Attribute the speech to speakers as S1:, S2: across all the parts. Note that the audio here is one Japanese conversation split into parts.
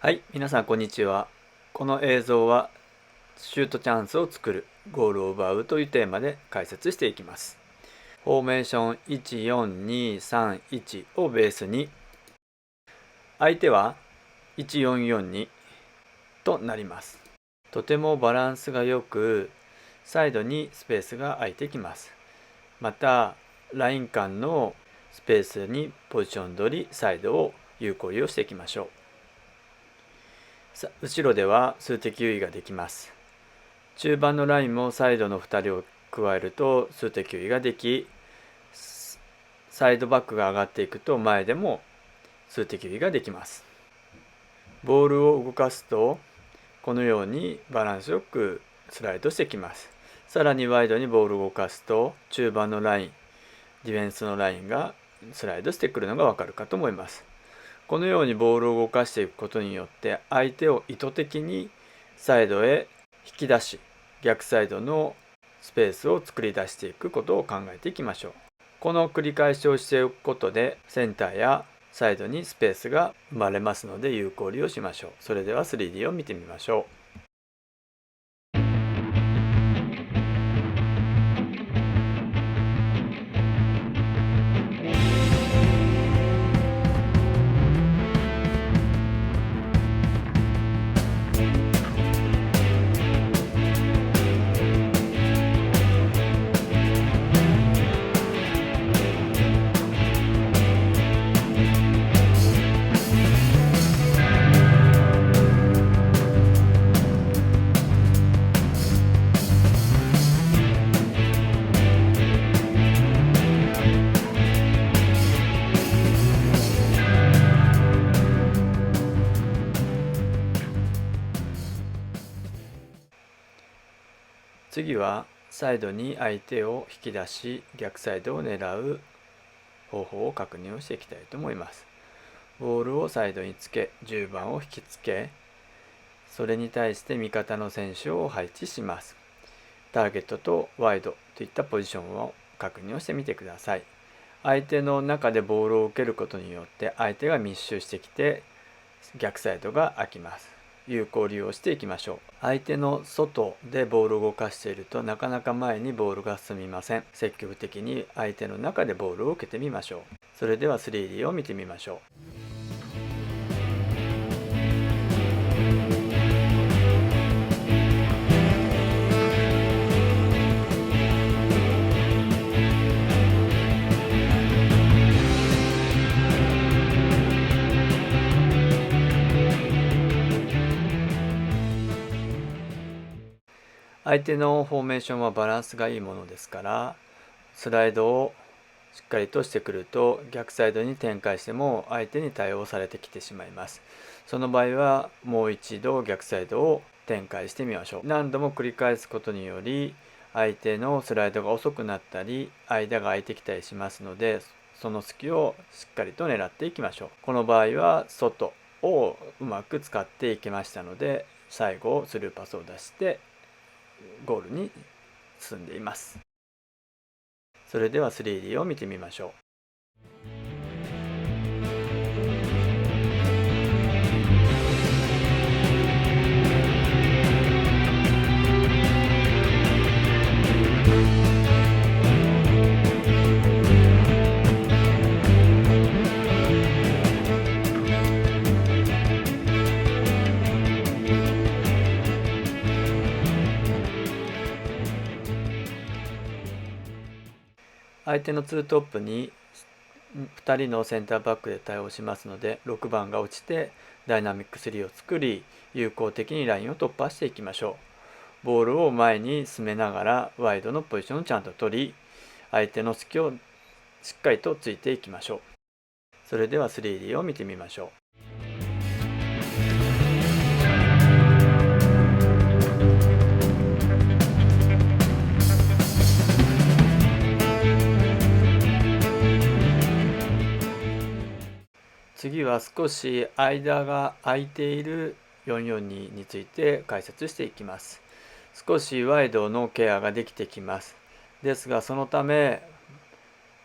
S1: はい、皆さんこんにちは。この映像はシュートチャンスを作る、ゴールを奪うというテーマで解説していきます。フォーメーション14231をベースに、相手は1442となります。とてもバランスが良く、サイドにスペースが空いてきます。また、ライン間のスペースにポジション取り、サイドを有効利用していきましょう。後ろでは数的優位ができます。中盤のラインもサイドの2人を加えると数的優位ができ、サイドバックが上がっていくと前でも数的優位ができます。ボールを動かすとこのようにバランスよくスライドしてきます。さらにワイドにボールを動かすと中盤のライン、ディフェンスのラインがスライドしてくるのがわかるかと思います。このようにボールを動かしていくことによって相手を意図的にサイドへ引き出し、逆サイドのスペースを作り出していくことを考えていきましょう。この繰り返しをしておくことでセンターやサイドにスペースが生まれますので有効利用しましょう。それでは 3D を見てみましょう。次はサイドに相手を引き出し逆サイドを狙う方法を確認をしていきたいと思います。ボールをサイドにつけ10番を引きつけ、それに対して味方の選手を配置します。ターゲットとワイドといったポジションを確認をしてみてください。相手の中でボールを受けることによって相手が密集してきて逆サイドが空きます。有効利用していきましょう。相手の外でボールを動かしているとなかなか前にボールが進みません。積極的に相手の中でボールを受けてみましょう。それでは 3D を見てみましょう。相手のフォーメーションはバランスがいいものですから、スライドをしっかりとしてくると逆サイドに展開しても相手に対応されてきてしまいます。その場合はもう一度逆サイドを展開してみましょう。何度も繰り返すことにより相手のスライドが遅くなったり間が空いてきたりしますので、その隙をしっかりと狙っていきましょう。この場合は外をうまく使っていきましたので、最後スルーパスを出してゴールに進んでいます。それでは 3D を見てみましょう。相手の2トップに2人のセンターバックで対応しますので、6番が落ちてダイナミック3を作り有効的にラインを突破していきましょう。ボールを前に進めながらワイドのポジションをちゃんと取り、相手の隙をしっかりとついていきましょう。それでは 3D を見てみましょう。次は少し間が空いている442について解説していきます。少しワイドのケアができてきます。ですがそのため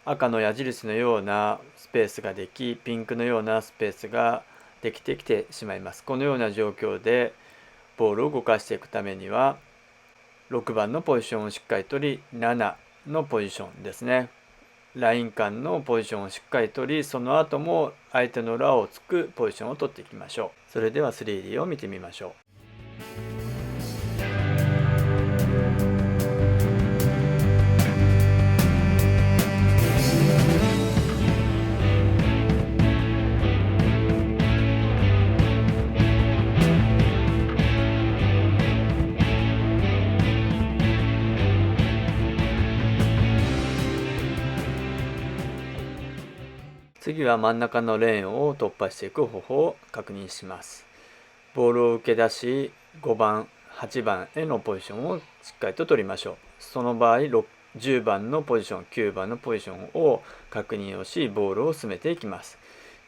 S1: 赤の矢印のようなスペースができ、ピンクのようなスペースができてきてしまいます。このような状況でボールを動かしていくためには、6番のポジションをしっかり取り、7のポジションですね。ライン間のポジションをしっかり取り、その後も相手の裏をつくポジションを取っていきましょう。それでは 3D を見てみましょう。次は真ん中のレーンを突破していく方法を確認します。ボールを受け出し、5番、8番へのポジションをしっかりと取りましょう。その場合、10番のポジション、9番のポジションを確認をし、ボールを進めていきます。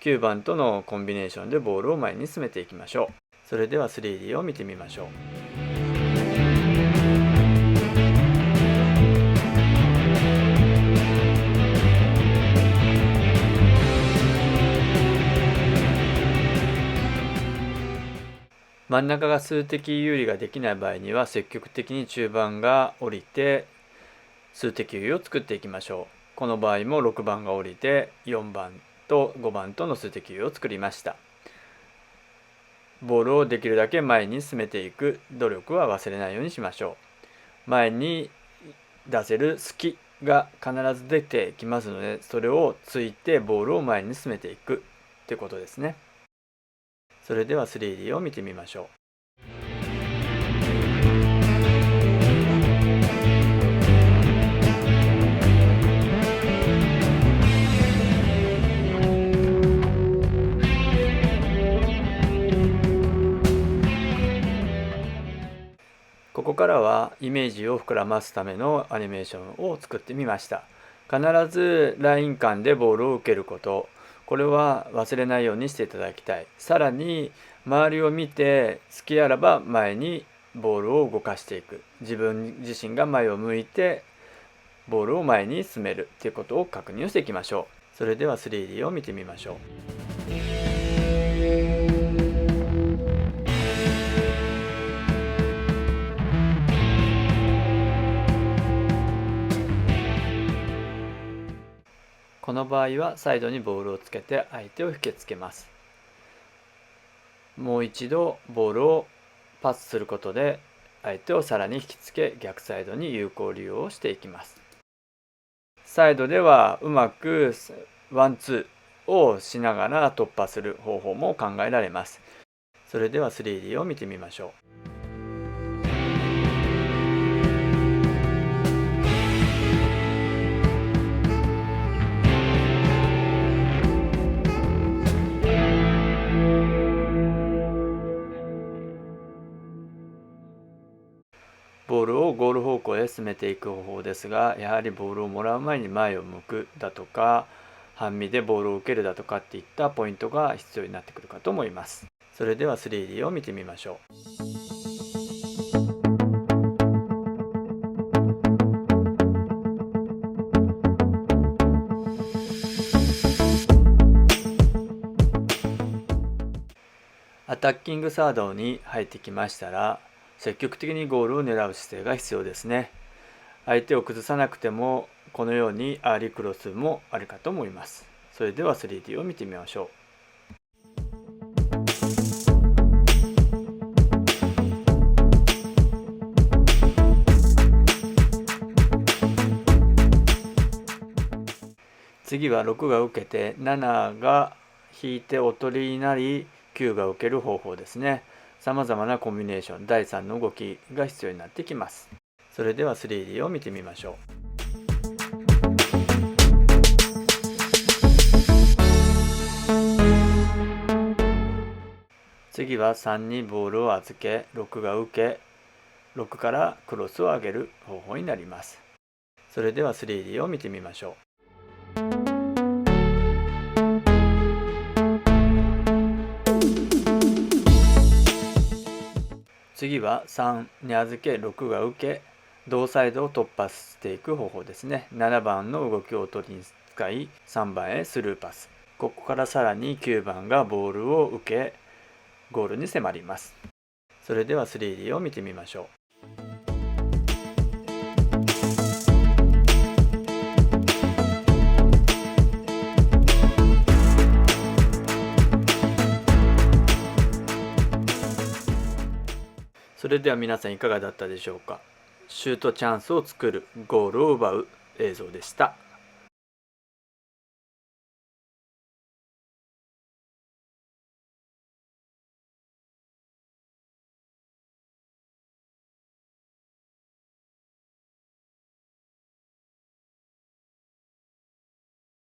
S1: 9番とのコンビネーションでボールを前に進めていきましょう。それでは 3D を見てみましょう。真ん中が数的有利ができない場合には、積極的に中盤が降りて数的有利を作っていきましょう。この場合も6番が降りて4番と5番との数的有利を作りました。ボールをできるだけ前に進めていく努力は忘れないようにしましょう。前に出せる隙が必ず出てきますので、それをついてボールを前に進めていくということですね。それでは 3D を見てみましょう。ここからはイメージを膨らますためのアニメーションを作ってみました。必ずライン間でボールを受けること、これは忘れないようにしていただきたい。さらに周りを見て隙あらば前にボールを動かしていく。自分自身が前を向いてボールを前に進めるということを確認をしていきましょう。それでは 3D を見てみましょう。この場合はサイドにボールをつけて相手を引きつけます。もう一度ボールをパスすることで相手をさらに引きつけ、逆サイドに有効利用をしていきます。サイドではうまくワンツーをしながら突破する方法も考えられます。それでは 3D を見てみましょう。ボールをゴール方向へ進めていく方法ですが、やはりボールをもらう前に前を向くだとか、半身でボールを受けるだとかっていったポイントが必要になってくるかと思います。それでは 3D を見てみましょう。アタッキングサードに入ってきましたら、積極的にゴールを狙う姿勢が必要ですね。相手を崩さなくてもこのようにアーリークロスもあるかと思います。それでは 3D を見てみましょう。次は6が受けて7が引いておとりになり9が受ける方法ですね。さまざまなコンビネーション、第3の動きが必要になってきます。それでは 3D を見てみましょう。次は3にボールを預け、6が受け、6からクロスを上げる方法になります。それでは 3D を見てみましょう。次は3に預け、6が受け、同サイドを突破していく方法ですね。7番の動きを取りに使い、3番へスルーパス。ここからさらに9番がボールを受けゴールに迫ります。それでは 3D を見てみましょう。それでは皆さんいかがだったでしょうか。シュートチャンスを作る、ゴールを奪う映像でした。